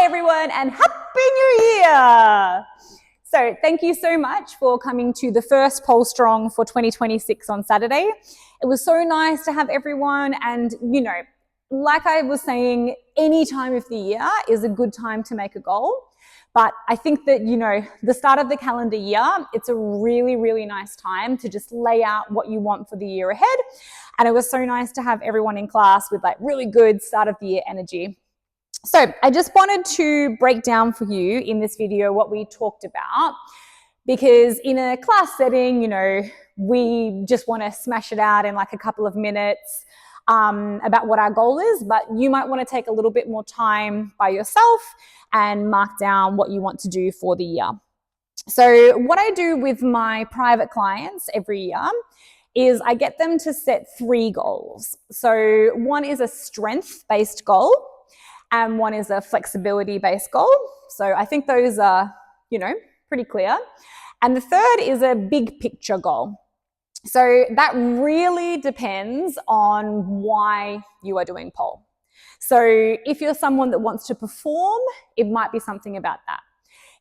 everyone, and Happy New Year! So thank you so much for coming to the first Pole Strong for 2026 on Saturday. It was so nice to have everyone, and like I was saying, any time of the year is a good time to make a goal. But I think that, the start of the calendar year, it's a really, really nice time to just lay out what you want for the year ahead. And it was so nice to have everyone in class with like really good start of the year energy. So I just wanted to break down for you in this video what we talked about, because in a class setting, we just want to smash it out in like a couple of minutes about what our goal is, but you might want to take a little bit more time by yourself and mark down what you want to do for the year. So what I do with my private clients every year is I get them to set 3 goals. So one is a strength-based goal and one is a flexibility-based goal. So I think those are, pretty clear. And the third is a big picture goal. So that really depends on why you are doing pole. So if you're someone that wants to perform, it might be something about that.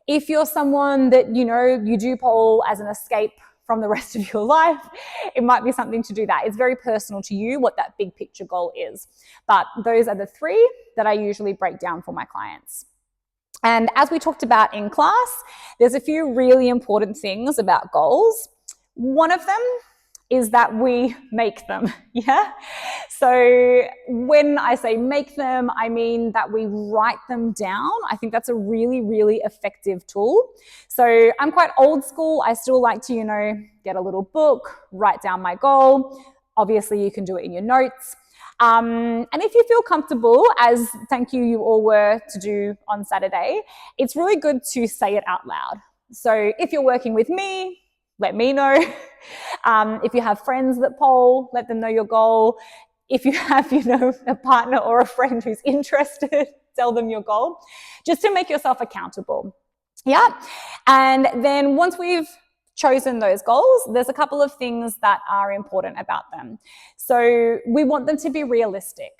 If you're someone that, you do pole as an escape from the rest of your life, it might be something to do that. It's very personal to you what that big picture goal is. But those are the 3 that I usually break down for my clients. And as we talked about in class, there's a few really important things about goals. One of them is that we make them, yeah? So when I say make them, I mean that we write them down. I think that's a really, really effective tool. So I'm quite old school. I still like to, get a little book, write down my goal. Obviously, you can do it in your notes. And if you feel comfortable, as thank you all were to do on Saturday, it's really good to say it out loud. So if you're working with me, let me know. If you have friends that pole, let them know your goal. If you have, a partner or a friend who's interested, tell them your goal, just to make yourself accountable. Yeah. And then once we've chosen those goals, there's a couple of things that are important about them. So we want them to be realistic.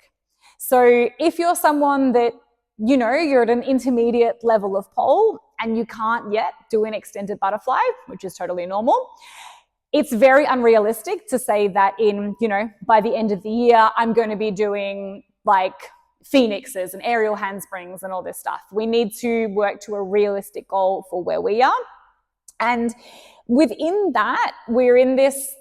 So if you're someone that, you're at an intermediate level of pole and you can't yet do an extended butterfly, which is totally normal, it's very unrealistic to say that by the end of the year, I'm going to be doing like phoenixes and aerial handsprings and all this stuff. We need to work to a realistic goal for where we are. And within that, we're in this,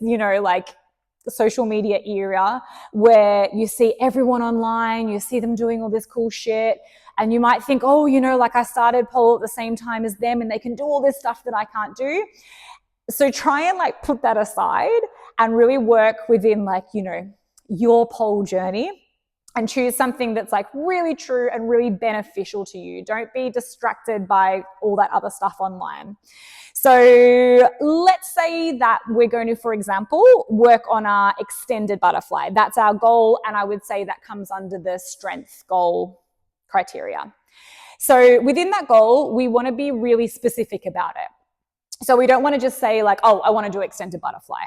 social media era where you see everyone online, you see them doing all this cool shit, and you might think, I started pole at the same time as them and they can do all this stuff that I can't do. So try and put that aside and really work within your pole journey and choose something that's really true and really beneficial to you. Don't be distracted by all that other stuff online. So let's say that we're going to, for example, work on our extended butterfly. That's our goal. And I would say that comes under the strength goal criteria. So within that goal, we want to be really specific about it. So we don't want to just say I want to do extended butterfly.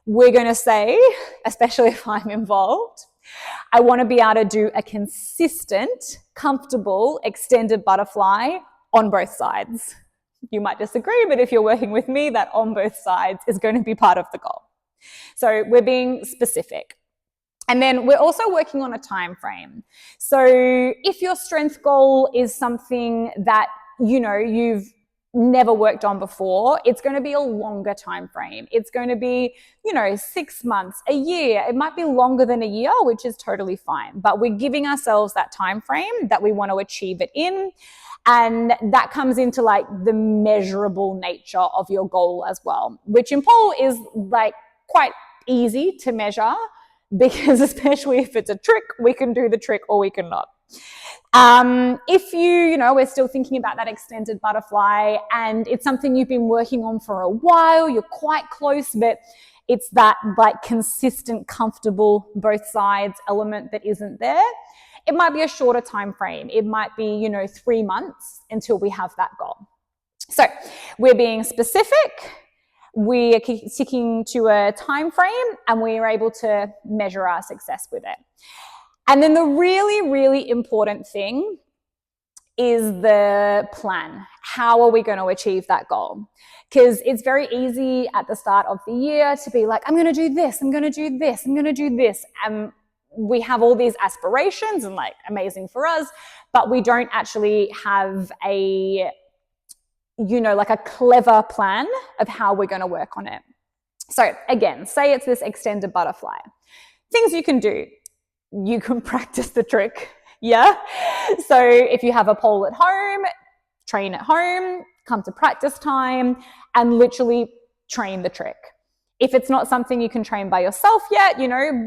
We're going to say, especially if I'm involved, I want to be able to do a consistent, comfortable extended butterfly on both sides. You might disagree, but if you're working with me, that on both sides is going to be part of the goal. So we're being specific. And then we're also working on a time frame. So if your strength goal is something that, you've never worked on before, it's going to be a longer time frame. It's going to be, 6 months, a year. It might be longer than a year, which is totally fine. But we're giving ourselves that time frame that we want to achieve it in. And that comes into the measurable nature of your goal as well, which in pole is quite easy to measure, because especially if it's a trick, we can do the trick or we cannot. If we're still thinking about that extended butterfly and it's something you've been working on for a while, you're quite close, but it's that consistent, comfortable, both sides element that isn't there. It might be a shorter time frame. It might be, 3 months until we have that goal. So we're being specific. We are sticking to a time frame and we are able to measure our success with it. And then the really, really important thing is the plan. How are we going to achieve that goal? Because it's very easy at the start of the year to be like, I'm going to do this, I'm going to do this, I'm going to do this. And we have all these aspirations and like amazing for us, but we don't actually have a, like a clever plan of how we're going to work on it. So again, say it's this extended butterfly. Things you can do. You can practice the trick. Yeah. So if you have a pole at home, train at home, come to practice time and literally train the trick. If it's not something you can train by yourself yet,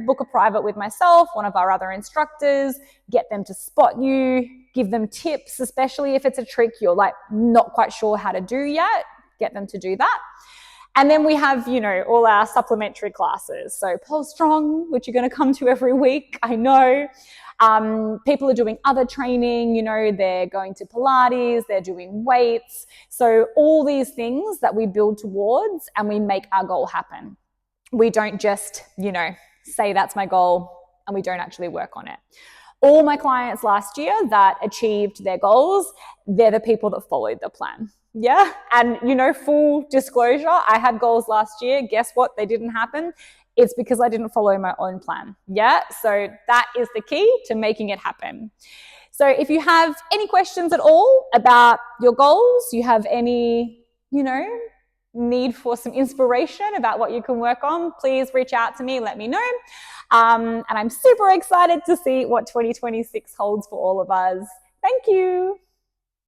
book a private with myself, one of our other instructors, get them to spot you, give them tips, especially if it's a trick you're like not quite sure how to do yet, get them to do that. And then we have, all our supplementary classes. So Pole Strong, which you're going to come to every week, I know. People are doing other training, they're going to Pilates, they're doing weights. So all these things that we build towards and we make our goal happen. We don't just, say that's my goal and we don't actually work on it. All my clients last year that achieved their goals, they're the people that followed the plan. Yeah. And, full disclosure, I had goals last year. Guess what? They didn't happen. It's because I didn't follow my own plan. Yeah. So that is the key to making it happen. So if you have any questions at all about your goals, you have any, need for some inspiration about what you can work on, please reach out to me, let me know. And I'm super excited to see what 2026 holds for all of us. Thank you.